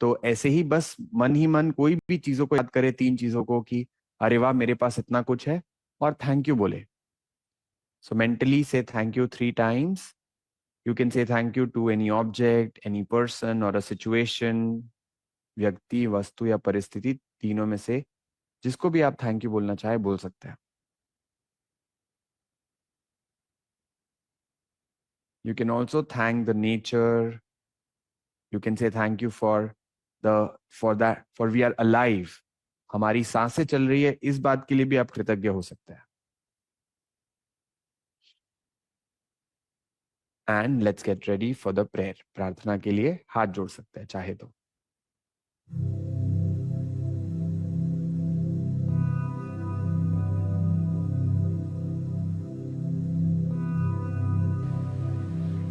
तो ऐसे ही बस मन ही मन कोई भी चीजों को याद करे, 3 चीजों को, कि अरे वाह मेरे पास इतना कुछ है, और थैंक यू बोले. सो मेंटली से thank you 3 times. You can say thank you to any object, any person or a situation, व्यक्ति, वस्तु या परिस्थिति, तीनों में से जिसको भी आप थैंक यू बोलना चाहे बोल सकते हैं. You can also thank the nature. You can say thank you for we are alive. हमारी सांसें चल रही है, इस बात के लिए भी आप कृतज्ञ हो सकते हैं. And let's get ready for the prayer. प्रार्थना के लिए हाथ जोड़ सकते हैं चाहे तो.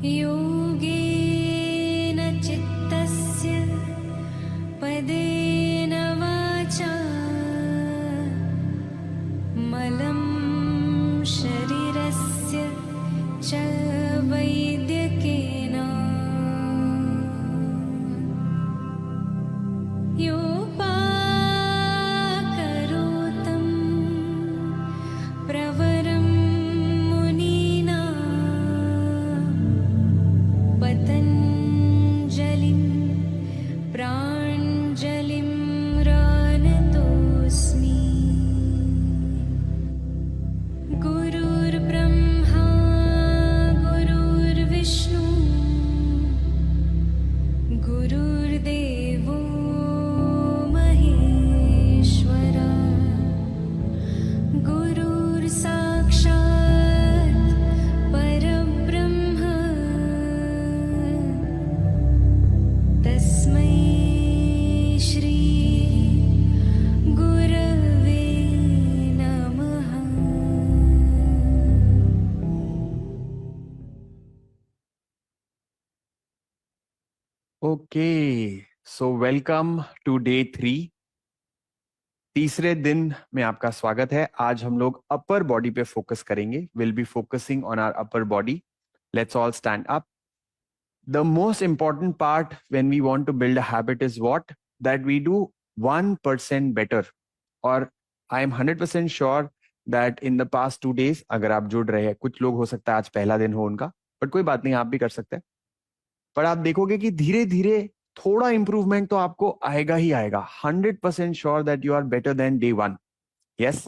योगेन चित्तस्य पदेन वाचा मलं शरीरस्य च वैद्यकेन योपाकरोतं प्रवरं मुनीना पतञ्जलिं प्राञ्जलिं रानतोऽस्मि. गुरुर्ब्रह्मा गुरुर्विष्णु गुरुर्देवो महेश्वरा गुरुर्साक्षात् परब्रह्म तस्मै श्री गुरवे नमः. Okay, so welcome to day 3. तीसरे दिन में आपका स्वागत है. आज हम लोग अपर बॉडी पे फोकस करेंगे. Will be focusing on our upper body. Let's all stand up. The most important part when we want to build a habit is what? That we do 1% better. और I am 100% sure that in the past 2 days, अगर आप जुड़ रहे हैं, कुछ लोग हो सकता है आज पहला दिन हो उनका, बट कोई बात नहीं, आप भी कर सकते हैं. पर आप देखोगे कि धीरे धीरे थोड़ा इंप्रूवमेंट तो आपको आएगा ही आएगा. 100% sure that you are better than day 1. Yes.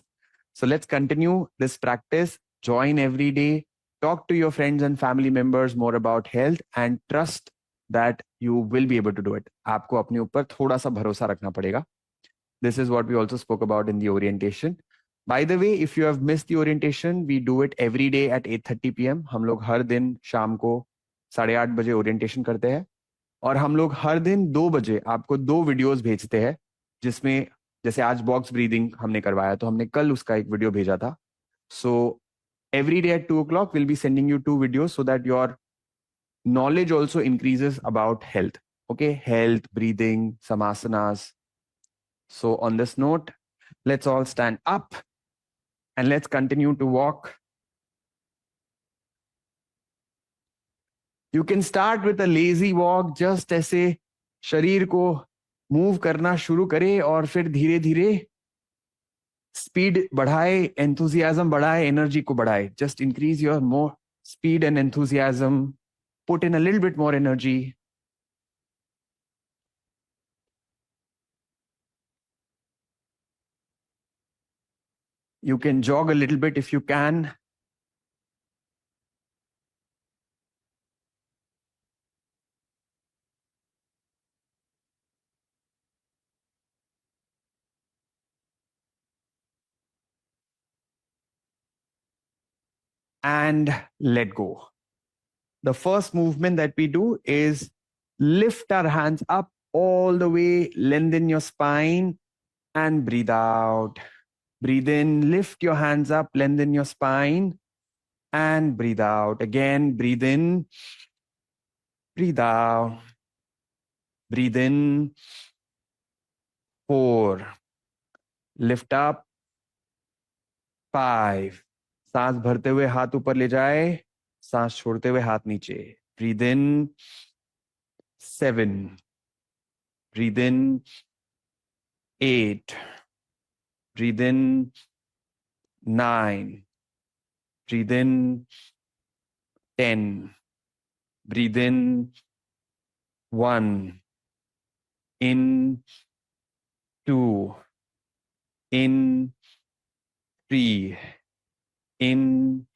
So let's continue this practice. Join every day. Talk to your friends and family members more about health and trust that you will be able to do it. आपको अपने ऊपर थोड़ा सा भरोसा रखना पड़ेगा. This is what we also spoke about in the orientation. By the way, if you have missed the orientation, we do it every day at 8:30 p.m. हम लोग हर दिन शाम को 8:30 बजे ओरिएंटेशन करते हैं, और हम लोग हर दिन 2 बजे आपको 2 वीडियोस भेजते हैं, जिसमें जैसे आज बॉक्स ब्रीदिंग हमने करवाया तो हमने कल उसका एक वीडियो भेजा था. So every day at 2 o'clock, we'll be sending you 2 videos so that your knowledge also increases about health. Okay, health, breathing, some asanas. So on this note, let's all stand up and let's continue to walk. You can start with a lazy walk, just ऐसे शरीर को move करना शुरू करें और फिर धीरे धीरे स्पीड बढ़ाए, एंथुजियाज्म बढ़ाए, एनर्जी को बढ़ाए. Just increase your more speed and enthusiasm. Put in a little bit more energy. You can jog a little bit if you can. And let go. The first movement that we do is lift our hands up all the way, lengthen your spine, and breathe out. Breathe in, lift your hands up, lengthen your spine, and breathe out. Again, breathe in, breathe out. Breathe in, 4. Lift up, 5. सांस भरते हुए हाथ ऊपर ले जाए, सांस छोड़ते हुए हाथ नीचे. Breathe in, 7. Breathe in 8. Breathe in 9. Breathe in 10. Breathe in 1. In 2. In 3. In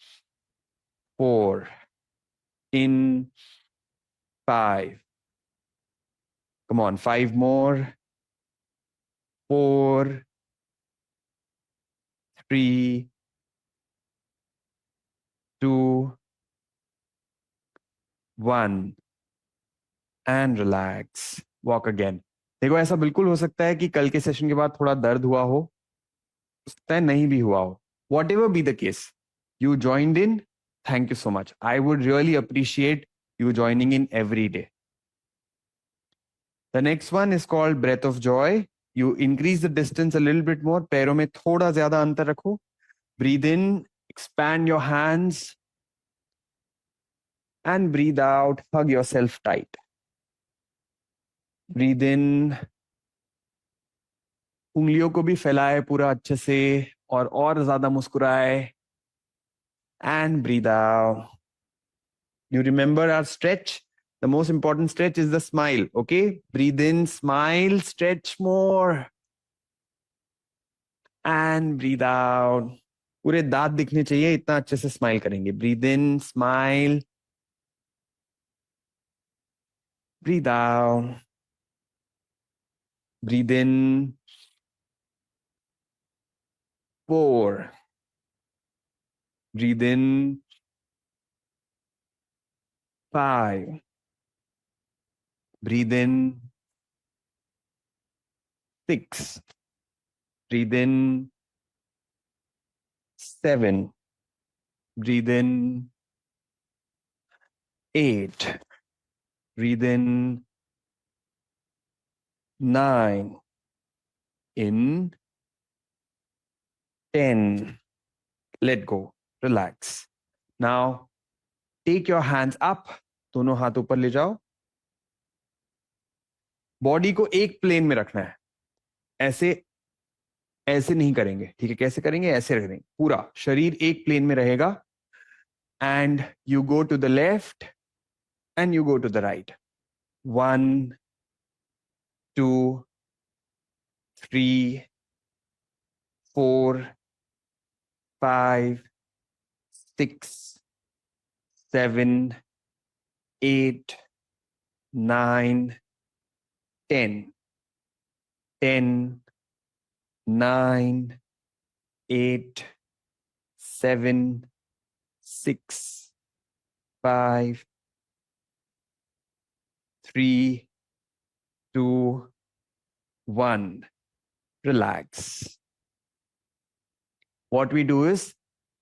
4. In 5. Come on, 5 more. 4. 3. 2. 1. And relax. Walk again. देखो ऐसा बिल्कुल हो सकता है कि कल के सेशन के बाद थोड़ा दर्द हुआ हो सकता है नहीं भी हुआ हो what ever be the case you joined in thank you so much I would really appreciate you joining in every day. The next one is called breath of joy. You increase the distance a little bit more. पैरों में थोड़ा ज्यादा अंतर रखो. Breathe in, expand your hands, and breathe out. Hug yourself tight. Breathe in. उंगलियों को भी फैलाए पूरा अच्छे से और ज्यादा मुस्कुराए. And breathe out. You remember our stretch? The most important stretch is the smile. Okay? Breathe in, smile, stretch more. And breathe out. पूरे दांत दिखने चाहिए इतना अच्छे से स्माइल करेंगे. Breathe in, smile. Breathe out. Breathe in. 4. Breathe in. 5. Breathe in. 6. Breathe in. 7. Breathe in. 8. Breathe in. 9. In. 10. Let go. Relax. Now, take your hands up. दोनों हाथ ऊपर ले जाओ. बॉडी को एक प्लेन में रखना है. ऐसे ऐसे नहीं करेंगे. ठीक है? कैसे करेंगे? ऐसे रख देंगे. पूरा शरीर एक प्लेन में रहेगा. And you go to the left and you go to the right. 1, 2, 3, 4, 5, 6, 7, 8, 9, 10. 10, 9, 8, 7, 6, 5, 3, 2, 1. Relax. What we do is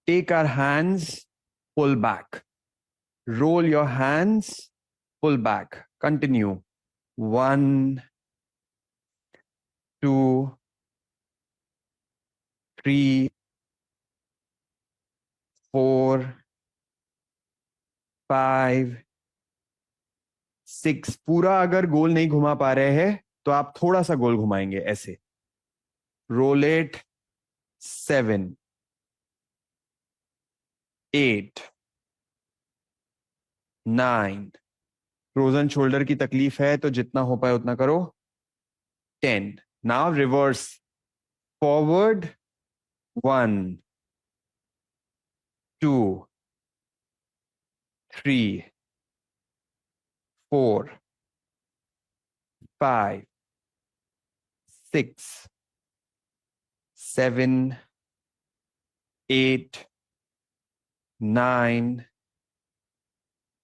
take our hands, pull back. Roll your hands, pull back. Continue. 1, 2, 3, 4, 5, 6. पूरा अगर गोल नहीं घुमा पा रहे हैं तो आप थोड़ा सा गोल घुमाएंगे ऐसे. Roll it. 7, 8, 9. फ्रोजन शोल्डर की तकलीफ है तो जितना हो पाए उतना करो. 10. Now reverse. Forward. 1, 2, 3, 4, 5, 6, 7, 8, 9,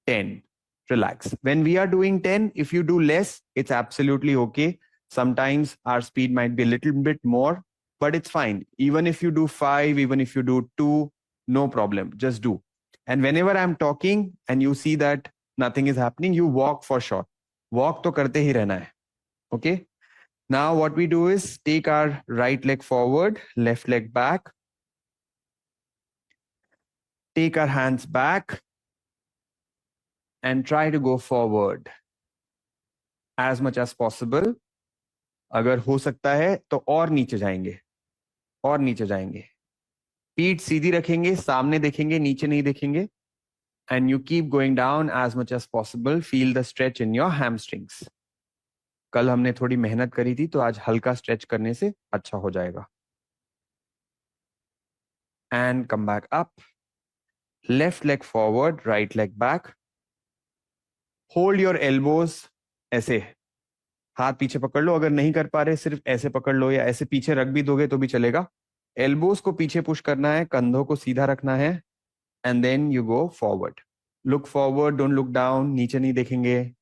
10. Relax. When we are doing 10, if you do less, it's absolutely okay. Sometimes our speed might be a little bit more, but it's fine. Even if you do 5, even if you do 2, no problem. Just do. And whenever I'm talking and you see that nothing is happening, you walk for sure. Walk to karte hi rehna hai. Okay? Now what we do is take our right leg forward, left leg back. Take our hands back and try to go forward as much as possible. अगर हो सकता है तो और नीचे जाएंगे, और नीचे जाएंगे। पीठ सीधी रखेंगे, सामने देखेंगे, नीचे नहीं देखेंगे। And you keep going down as much as possible. Feel the stretch in your hamstrings. कल हमने थोड़ी मेहनत करी थी, तो आज हल्का स्ट्रेच करने से अच्छा हो जाएगा। And come back up. Left leg forward, right leg back. Hold your elbows ऐसे, हाथ पीछे पकड़ लो। अगर नहीं कर पा रहे सिर्फ ऐसे पकड़ लो, या ऐसे पीछे रख भी दोगे तो भी चलेगा। एल्बोज को पीछे पुश करना है, कंधों को सीधा रखना है। And then you go forward. Look forward, don't look down. नीचे नहीं देखेंगे।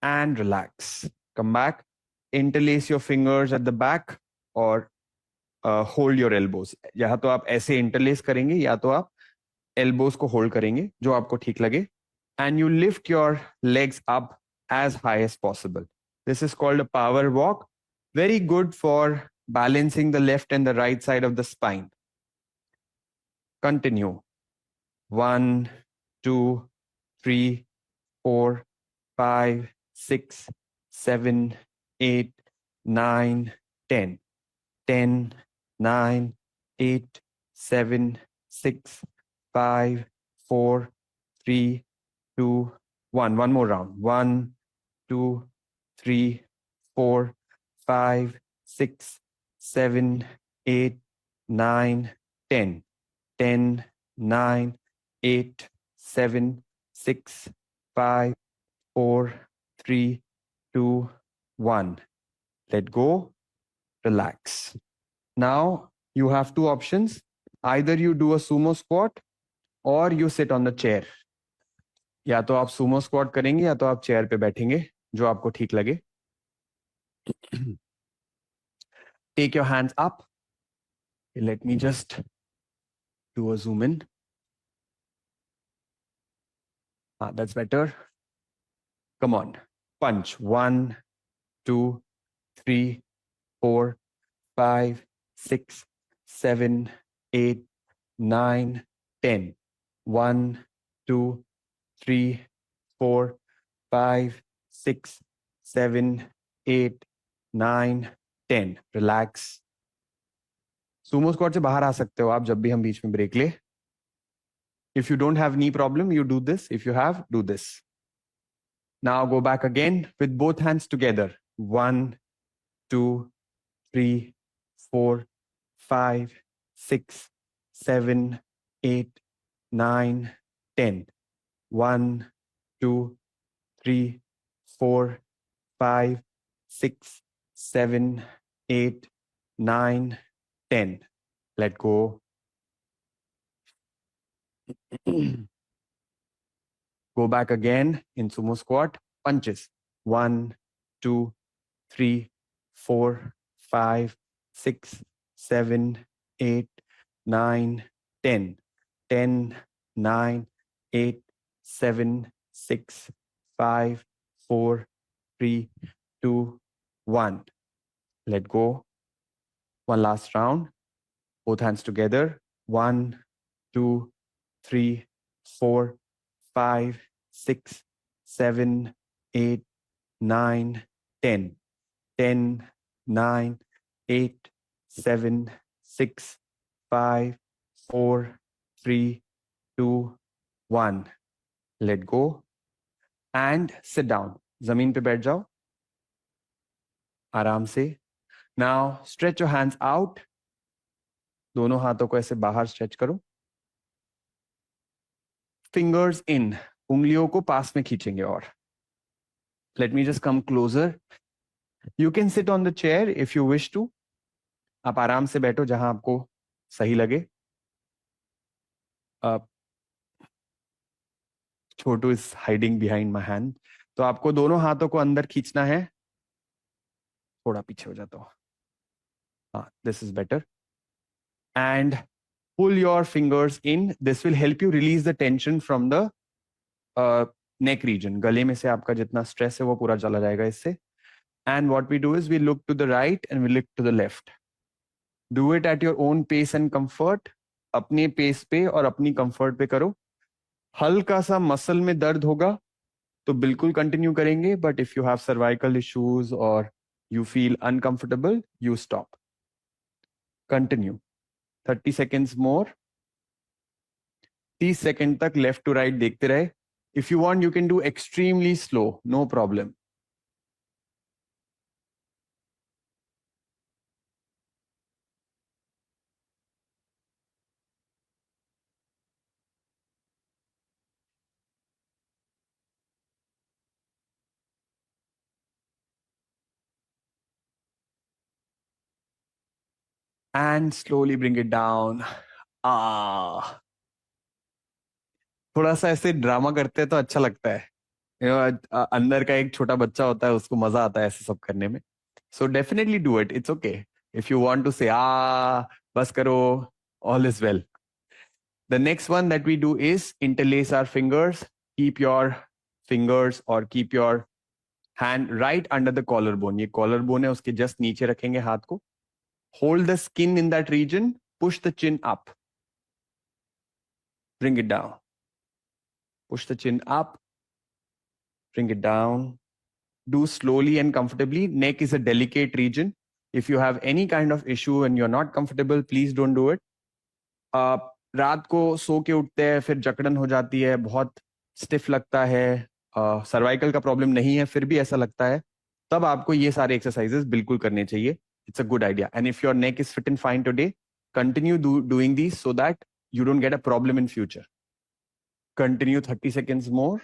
and relax. Come back. Interlace your fingers at the back और hold your elbows. या तो आप ऐसे इंटरलेस करेंगे या तो आप एल्बोज को होल्ड करेंगे, जो आपको ठीक लगे. And you lift your legs up as high as possible. This is called a power walk. Very good for balancing the left and the right side of the spine. Continue. 1, 2, 3, 4, 5, 6, 7, 8, 9, 10. 10, 9, 8, 7, 6, 5, 4, 3, 2, 1. One more round. 1, 2, 3, 4, 5, 6, 7, 8, 9, 10. 10, 9, 8, 7, 6, 5, 4, 3, 2, 1. Let go. Relax. Now you have two options. Either you do a sumo squat or you sit on the chair. या तो आप sumo squat करेंगे या तो आप chair पे बैठेंगे, जो आपको ठीक लगे. Take your hands up. Let me just do a zoom in. That's better. Come on. Punch. 1, 2, 3, 4, 5, 6, 7, 8, 9, 10. 1, 2, 3, 4, 5, 6, 7, 8, 9, 10. Relax. Sumo squat से बाहर आ सकते हो आप जब भी हम बीच में ब्रेक ले. If you don't have knee problem, you do this. If you have, do this. Now go back again with both hands together. 1, 2, 3, 4, 5, 6, 7, 8, 9, 10. 1, 2, 3, 4, 5, 6, 7, 8, 9, 10. Let go. Go back again in sumo squat. Punches. 1, 2, 3, 4, 5, 6, 7, 8, 9, 10. 10, 9, 8, 7, 6, 5, 4, 3, 2, 1. Let go. One last round. Both hands together. 1, 2, 3, 4, 5, 6, 7, 8, 9, 10. 10, 9, 8, 7, 6, 5, 4, 3, 2, 1. Let go. And sit down. जमीन पे बैठ जाओ आराम से. Now stretch your hands out. दोनों हाथों को ऐसे बाहर स्ट्रेच करो. Fingers in. उंगलियों को पास में खींचेंगे और. Let me just come closer. You can sit on the chair if you wish to. आप आराम से बैठो जहां आपको सही लगे. छोटू is hiding behind my hand. तो आपको दोनों हाथों को अंदर खींचना है. थोड़ा पीछे हो जाता हूं. This is better. And pull your fingers in. This will help you release the tension from the neck region. गले में से आपका जितना स्ट्रेस है वो पूरा चला जाएगा इससे. And what we do is we look to the right and we look to the left. Do it at your own pace and comfort. अपने पेस पे और अपनी कंफर्ट पे करो. हल्का सा मसल में दर्द होगा तो बिल्कुल कंटिन्यू करेंगे, but if you have cervical issues और you feel uncomfortable, you stop. Continue 30 seconds more. 30 second तक लेफ्ट टू राइट देखते रहे. If you want you can do extremely slow, no problem. And slowly bring it down. Ah थोड़ा सा ऐसे drama करते हैं तो अच्छा लगता है. अंदर का एक छोटा बच्चा होता है, उसको मजा आता है ऐसे सब करने में. So definitely do it. It's okay. If you want to say बस करो, all is well. The next one that we do is interlace our fingers. Keep your fingers or keep your hand right under the collarbone. ये collarbone है, उसके just नीचे रखेंगे हाथ को. Hold the skin in that region. Push the chin up. Bring it down. Push the chin up. Bring it down. Do slowly and comfortably. Neck is a delicate region. If you have any kind of issue and you're not comfortable, please don't do it. रात को सो के उठते हैं, फिर जकड़न हो जाती है, बहुत स्टिफ लगता है, सर्वाइकल का प्रॉब्लम नहीं है फिर भी ऐसा लगता है, तब आपको ये सारे एक्सरसाइजेस बिल्कुल करने चाहिए. It's a good idea. And if your neck is fit and fine today, continue doing this so that you don't get a problem in future. Continue 30 seconds more.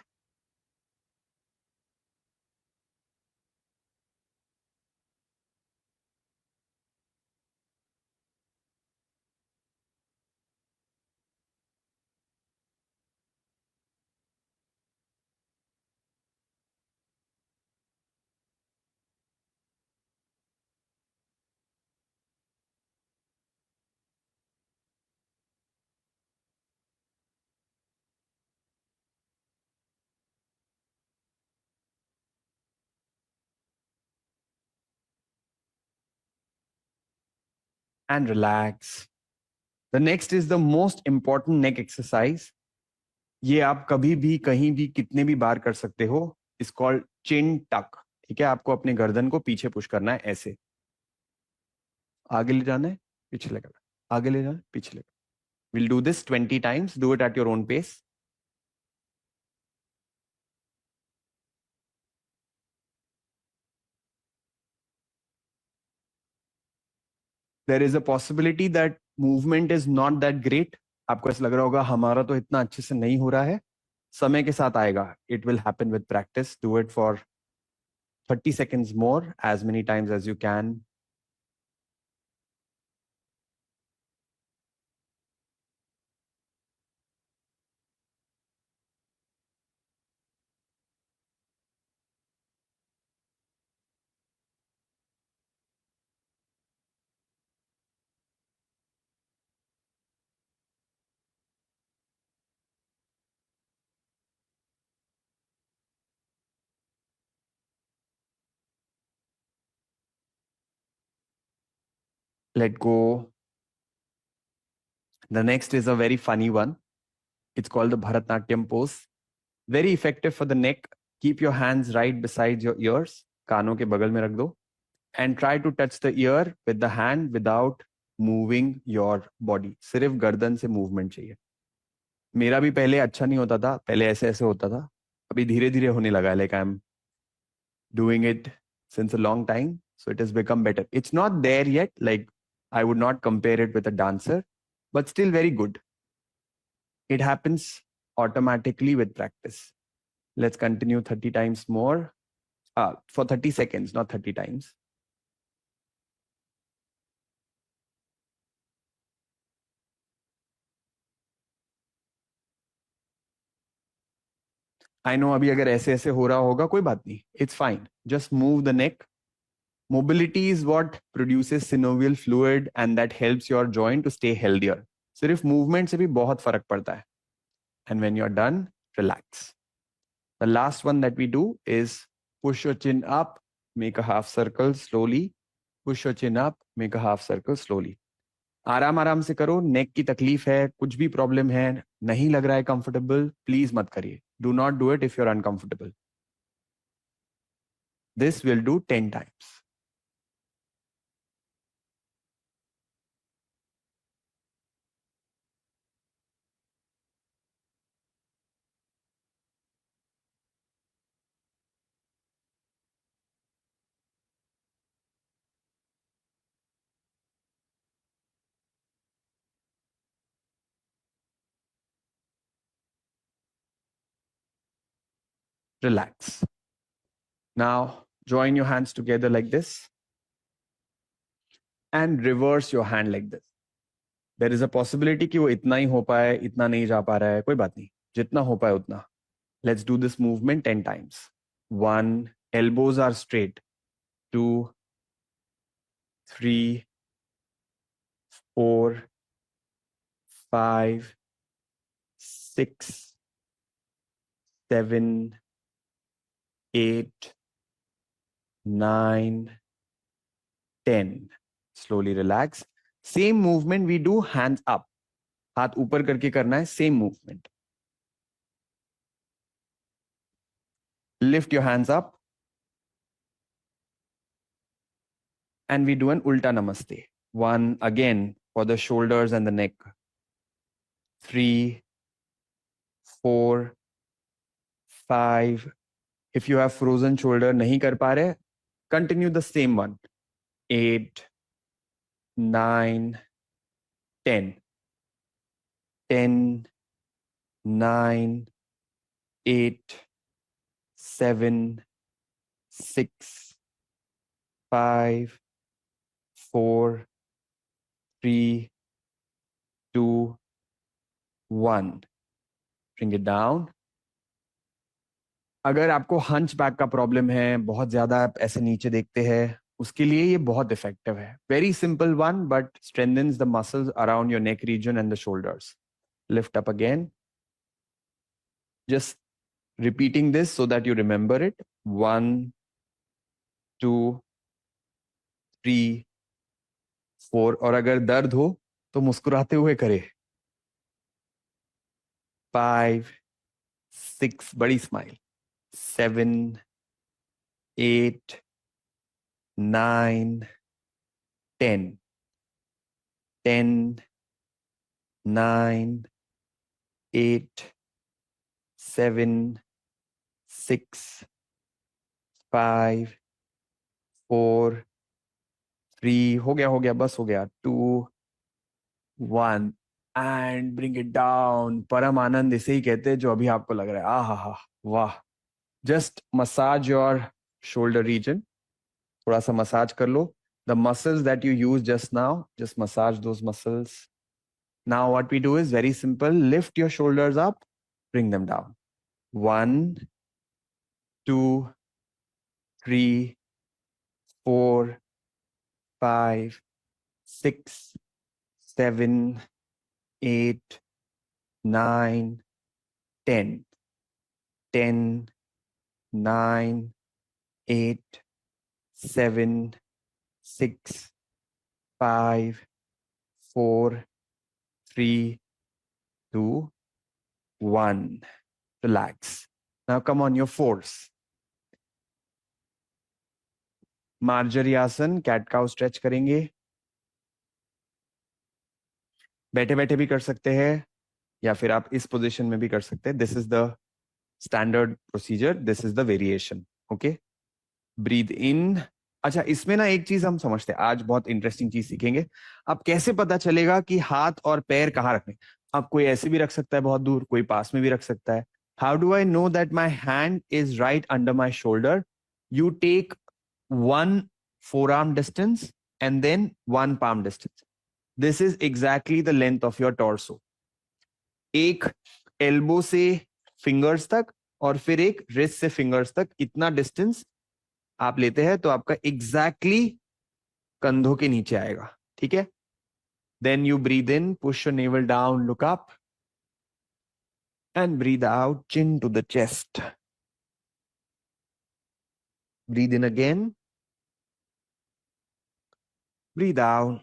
And relax. The next is the most important neck exercise. ये आप कभी भी कहीं भी कितने भी बार कर सकते हो. इज कॉल्ड चिन टक. ठीक है, आपको अपने गर्दन को पीछे पुश करना है, ऐसे आगे ले जाना है, पीछे लेकर आगे ले जाना है, पीछे लेकर. We'll do this 20 times. Do it at your own pace. There is a possibility that movement is not that great. आपको ऐसा लग रहा होगा हमारा तो इतना अच्छे से नहीं हो रहा है. समय के साथ आएगा. It will happen with practice. Do it for 30 seconds more, as many times as you can. Let go. The next is a very funny one. It's called the Bharatnatyam pose. Very effective for the neck. Keep your hands right beside your ears. कानों के बगल में रख दो. And try to touch the ear with the hand without moving your body. सिर्फ गर्दन से movement चाहिए. मेरा भी पहले अच्छा नहीं होता था, पहले ऐसे ऐसे होता था, अभी धीरे धीरे होने लगा है. Like I'm doing it since a long time, so it has become better. It's not there yet, like I would not compare it with a dancer, but still very good. It happens automatically with practice. Let's continue 30 times more. For 30 seconds, not 30 times. I know अभी अगर ऐसे ऐसे हो रहा होगा कोई बात नहीं. It's fine. Just move the neck. Mobility is what produces synovial fluid and that helps your joint to stay healthier. सिर्फ movement से भी बहुत फर्क पड़ता है. And when you're done, relax. The last one that we do is push your chin up, make a half circle slowly. Push your chin up, make a half circle slowly. आराम आराम से करो. नेक की तकलीफ है, कुछ भी प्रॉब्लम है, नहीं लग रहा है कंफर्टेबल, प्लीज मत करिए. Do not do it if you are uncomfortable. This will do 10 times. Relax. Now join your hands together like this and reverse your hand like this. There is a possibility कि वो इतना ही हो पाए, इतना नहीं जा पा रहा है, कोई बात नहीं, जितना हो पाए उतना. Let's do this movement 10 times. 1, elbows are straight. 2, 3, 4, 5, 6, 7, 8, 9, 10. Slowly relax. Same movement we do hands up. हाथ ऊपर करके करना है. Same movement. Lift your hands up. And we do an ulta namaste. 1 again for the shoulders and the neck. 3, 4, 5. If you have frozen shoulder, nahi kar pa rahe, continue the same one. 8, 9, 10. 10, 9, 8, 7, 6, 5, 4, 3, 2, 1. Bring it down. अगर आपको hunch back का problem है, बहुत ज्यादा आप ऐसे नीचे देखते हैं, उसके लिए ये बहुत इफेक्टिव है. Very simple one but strengthens the muscles around your neck region and the shoulders. Lift up again. Just repeating this so that you remember it. 1, 2, 3, 4. और अगर दर्द हो तो मुस्कुराते हुए करे. 5, 6, बड़ी स्माइल. 7, 8, 9, 10. 10, 9, 8, 7, 6, 5, 4, 3. हो गया, बस हो गया. 2, 1. And bring it down. परम आनंद इसे ही कहते हैं जो अभी आपको लग रहा है. आहा हा, वाह. Just massage your shoulder region. थोड़ा सा मसाज कर लो. The muscles that you use just now, just massage those muscles. Now what we do is very simple. Lift your shoulders up, bring them down. 1, 2, 3, 4, 5, 6, 7, 8, 9, 10. 10, 9, 8, 7, 6, 5, 4, 3, 2, 1. Relax. Now come on your fours. Marjorie आसन, cat cow stretch करेंगे. बैठे बैठे भी कर सकते हैं या फिर आप इस पोजीशन में भी कर सकते हैं. This is the standard procedure, this is the variation. Okay, breathe in. अच्छा, इसमें ना एक चीज हम समझते हैं, आज बहुत इंटरेस्टिंग चीज सीखेंगे. अब कैसे पता चलेगा कि हाथ और पैर कहाँ रखने. अब कोई ऐसे भी रख सकता है बहुत दूर, कोई पास में भी रख सकता है. How do I know that my hand is right under my shoulder. You take 1 forearm distance and then 1 palm distance. This is exactly the length of your torso. एक एल्बो से फिंगर्स तक और फिर एक रिस्ट से fingers तक, इतना distance आप लेते हैं तो आपका एग्जैक्टली कंधों के नीचे आएगा. ठीक है. Then you breathe in, push your navel down, look up and breathe out, chin to the chest. Breathe in again, breathe out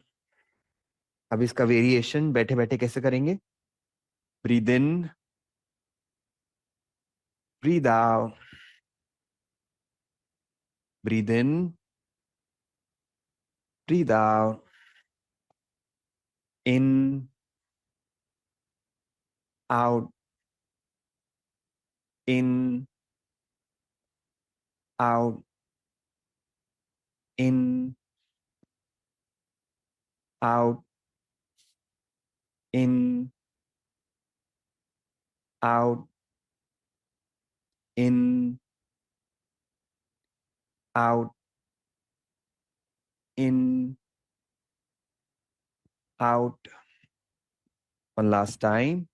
अब इसका वेरिएशन बैठे बैठे कैसे करेंगे? Breathe in, breathe out, breathe in, breathe out, in, out, in, out, in, out, in, out, in, out, in, out. One last time.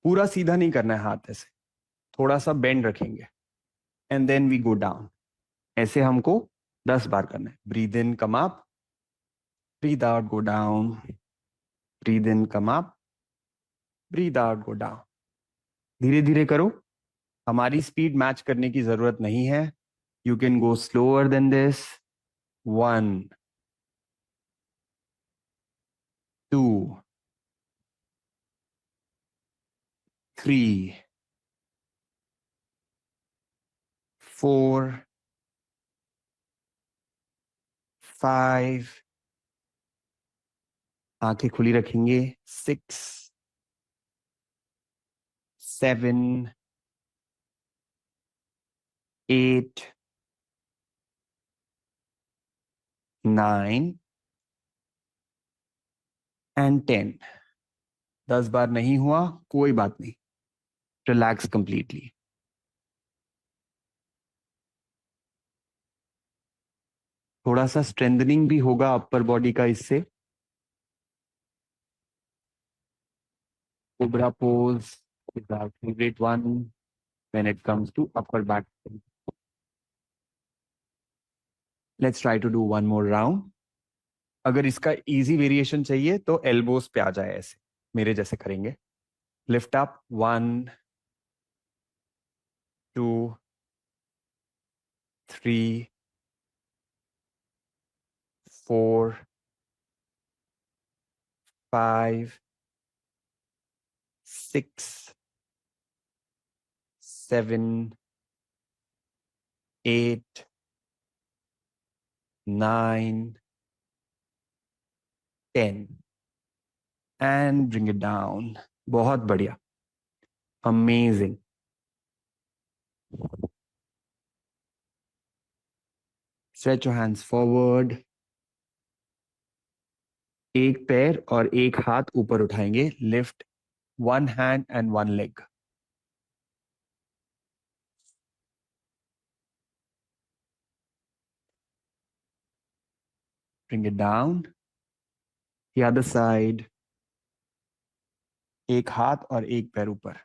पूरा सीधा नहीं करना है, हाथ ऐसे थोड़ा सा बेंड रखेंगे and then we go down. ऐसे हमको 10 बार करना है. Breathe in, come up, breathe out, go down, breathe in, come up, breathe out, go down. धीरे धीरे करो, हमारी स्पीड मैच करने की जरूरत नहीं है. You can go slower then this. 1, 2, 3, 4, 5. आंखें खुली रखेंगे. 6, 7, 8, 9 एंड 10. 10 बार नहीं हुआ कोई बात नहीं. Relax completely. थोड़ा सा स्ट्रेंथनिंग भी होगा अपर बॉडी का इससे. Cobra pose is our favourite one when it comes to upper back. Let's try to do one more round. अगर इसका इजी वेरिएशन चाहिए तो एल्बोज पे आ जाए, ऐसे मेरे जैसे करेंगे. Lift up. 1, 2, 3, 4, 5, 6, 7, 8, 9, 10 and bring it down. बहुत बढ़िया. Amazing. Stretch your hands forward. एक पैर और एक हाथ ऊपर उठाएंगे. Lift one hand and one leg. Bring it down. The other side. एक हाथ और एक पैर ऊपर.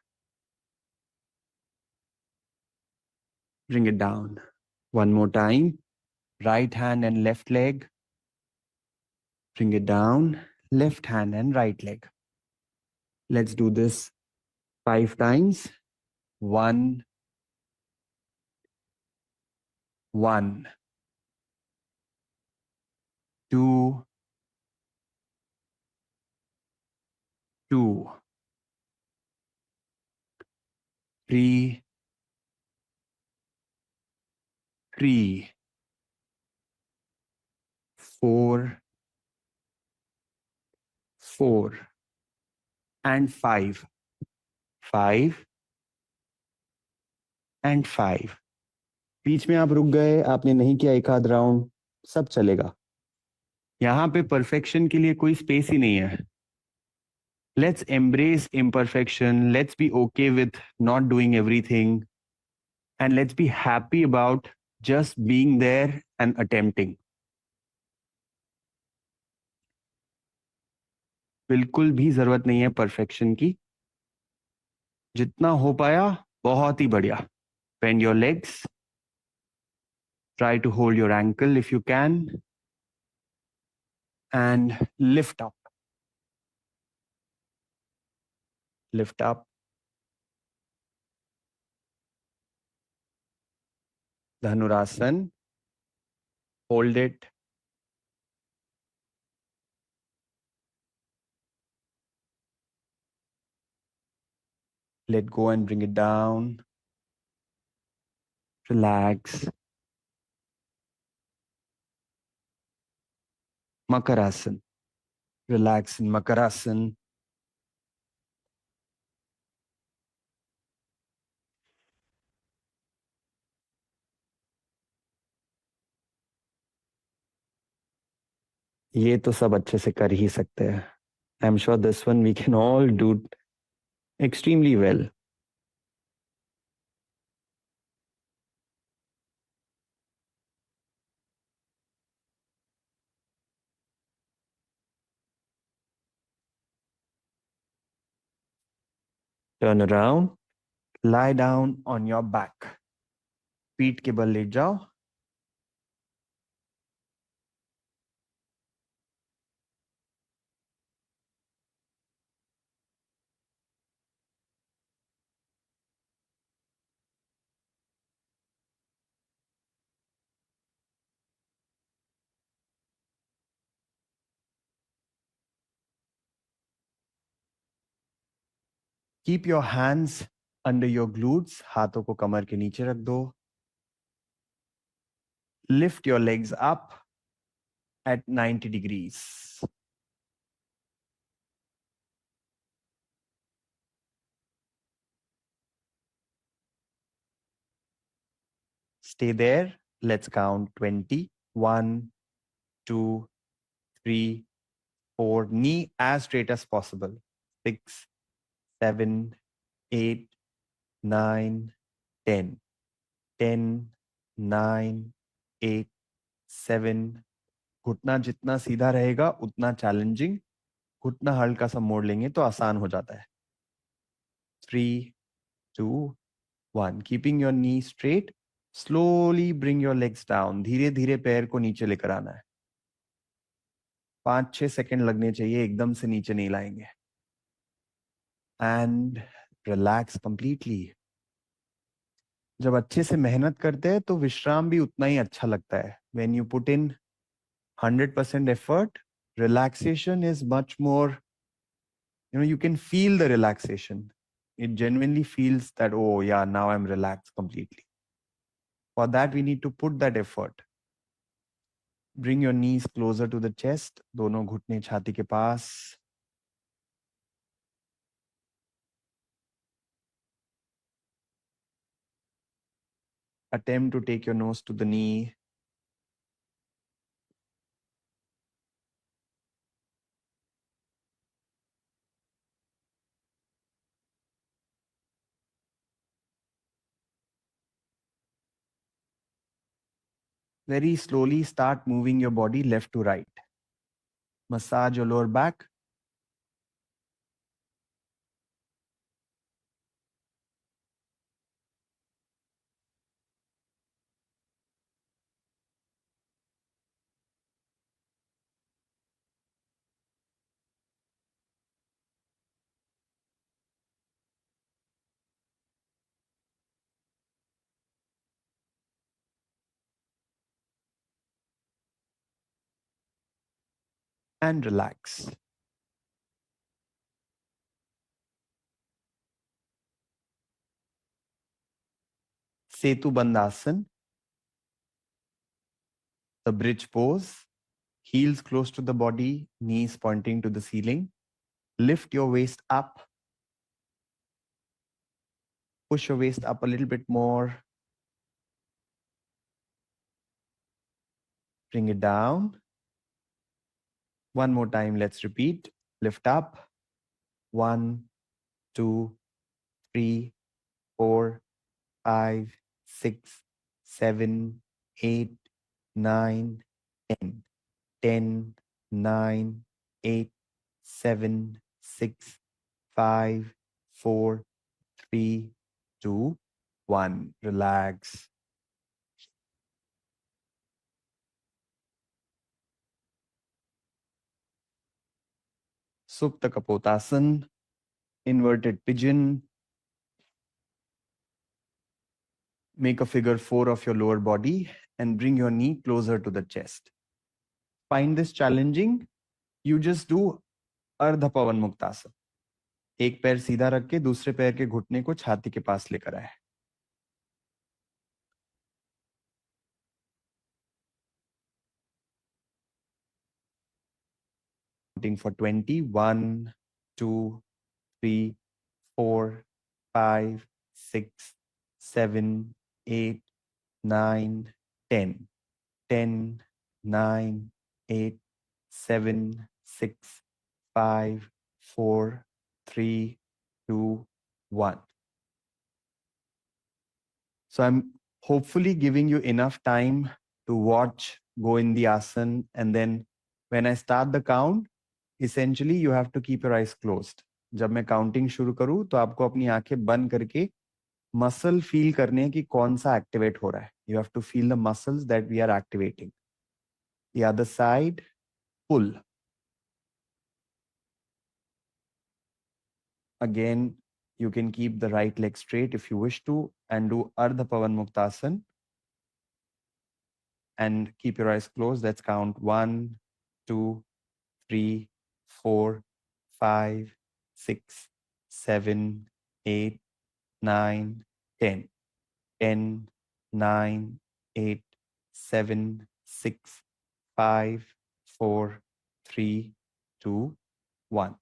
Bring it down. One more time. Right hand and left leg. Bring it down. Left hand and right leg. Let's do this 5 times. 1, 1, 2, 2, 3, 3, 4, 4 and 5. 5 and 5। बीच में आप रुक गए, आपने नहीं किया एक आध राउंड, सब चलेगा। यहां पे परफेक्शन के लिए कोई स्पेस ही नहीं है। Let's embrace imperfection, let's be okay with not doing everything, and let's be happy about just being there and attempting. बिल्कुल भी जरूरत नहीं है परफेक्शन की। जितना हो पाया बहुत ही बढ़िया। Bend your legs, try to hold your ankle if you can, and lift up. Lift up. Dhanurasana. Hold it. Let go and bring it down. Relax. Makarasana. Relax in Makarasana. ये तो सब अच्छे से कर ही सकते हैं. I'm sure this one we can all do extremely well. Turn around. Lie down on your back. पीठ के बल लेट जाओ. Keep your hands under your glutes. हाथों को कमर के नीचे रख दो. Lift your legs up at 90 degrees. Stay there. Let's count 20. 1, 2, 3, 4. Knee as straight as possible. 6, 7, 8, 9, 10. 10, 9, 8, 7. घुटना जितना सीधा रहेगा उतना चैलेंजिंग. घुटना हल्का सा मोड़ लेंगे तो आसान हो जाता है. 3, 2, 1. Keeping your knee straight. Slowly bring your legs down. धीरे धीरे पैर को नीचे लेकर आना है. 5-6 सेकंड लगने चाहिए, एकदम से नीचे नहीं लाएंगे. And relax completely. जब अच्छे से मेहनत करते हैं तो विश्राम भी उतना ही अच्छा लगता है. When you put in 100% effort, relaxation is much more, you can feel the relaxation. It genuinely feels that, oh yeah, now I'm relaxed completely. For that we need to put that effort. Bring your knees closer to the chest. दोनों घुटने छाती के पास. Attempt to take your nose to the knee. Very slowly start moving your body left to right. Massage your lower back. And relax. Setu Bandhasan. The bridge pose. Heels close to the body, knees pointing to the ceiling. Lift your waist up. Push your waist up a little bit more. Bring it down. One more time, let's repeat. Lift up. 1, 2, 3, 4, 5, 6, 7, 8, 9, 10. 10, 9, 8, 7, 6, 5, 4, 3, 2, 1. Relax. Supta Kapotasana, inverted pigeon. Make a figure 4 of your lower body and bring your knee closer to the chest. Find this challenging? You just do Ardha Pavan Muktasana. एक पैर सीधा रख के दूसरे पैर के घुटने को छाती के पास लेकर आए. Counting for 20. 1, 2, 3, 4, 5, 6, 7, 8, 9, 10. 10, 9, 8, 7, 6, 5, 4, 3, 2, 1. So I'm hopefully giving you enough time to watch, go in the asana, and then when I start the count, essentially you have to keep your eyes closed. जब मैं काउंटिंग शुरू करूं तो आपको अपनी आंखें बंद करके मसल फील करने की कौन सा एक्टिवेट हो रहा है. You have to feel the muscles that we are activating. The other side, pull. Again, you can keep the right leg straight if you wish to and do Ardha Pavan Muktasana. And keep your eyes closed. Let's count 1, 2, 3, 4, 5, 6, 7, 8, 9, 10. 10, 9, 8, 7, 6, 5, 4, 3, 2, 1.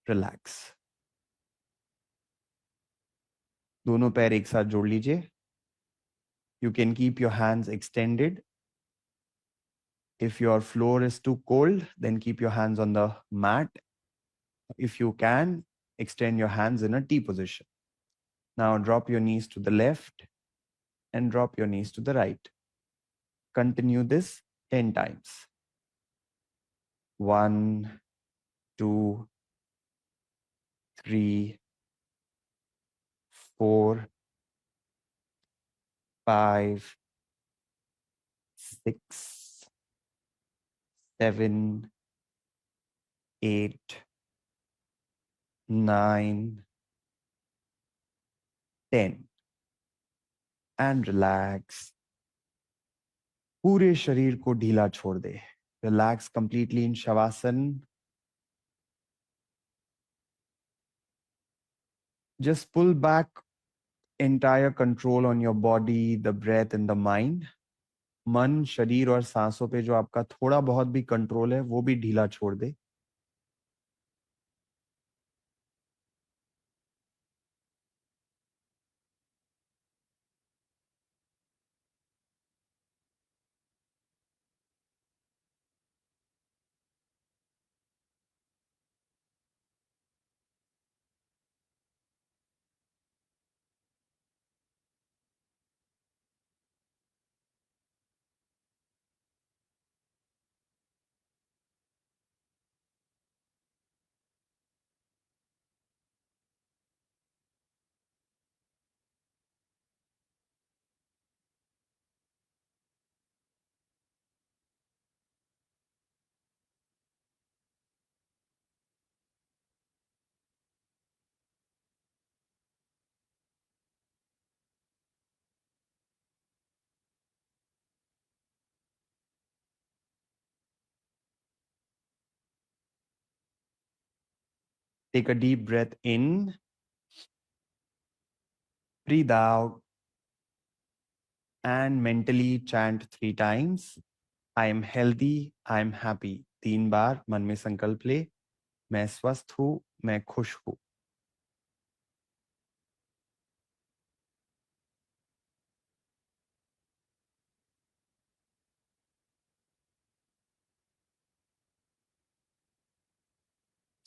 Relax. दोनों पैर एक साथ जोड़ लीजिए. You can keep your hands extended. If your floor is too cold, then keep your hands on the mat. If you can, extend your hands in a T position. Now drop your knees to the left and drop your knees to the right. Continue this 10 times. 1, 2, 3, 4, 5, 6, 7, 8, 9, 10. And relax. पूरे शरीर को ढीला छोड़ दे. Relax completely in Shavasana. Just pull back entire control on your body, the breath and the mind. मन, शरीर और सांसों पे जो आपका थोड़ा बहुत भी कंट्रोल है वो भी ढीला छोड़ दे. Take a deep breath in. Breathe out. And mentally chant 3 times. I am healthy, I am happy. 3 बार मन में संकल्प ले. मैं स्वस्थ हूँ, मैं खुश हूँ.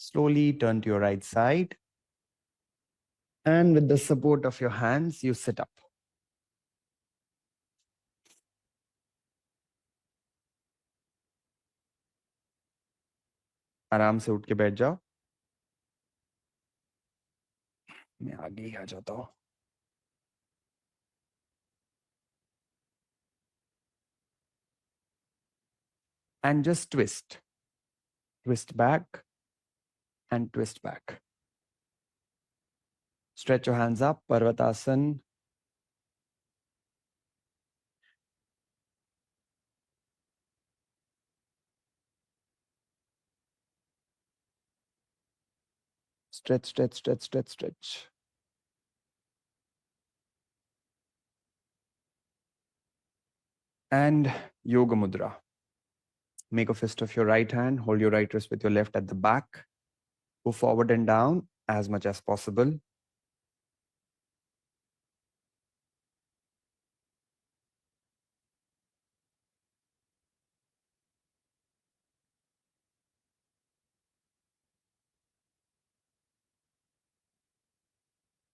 Slowly turn to your right side. And with the support of your hands, you sit up. आराम से उठ के बैठ जाओ. मैं आगे ही आ जाता हूं. And just twist. Twist back and twist back. Stretch your hands up, Parvatasana. Stretch, stretch, stretch, stretch, stretch. And Yoga Mudra. Make a fist of your right hand. Hold your right wrist with your left at the back. Go forward and down as much as possible.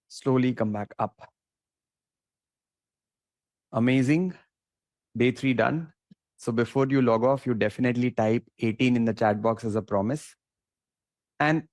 Slowly come back up. Amazing. Day 3 done. So before you log off, you definitely type 18 in the chat box as a promise. And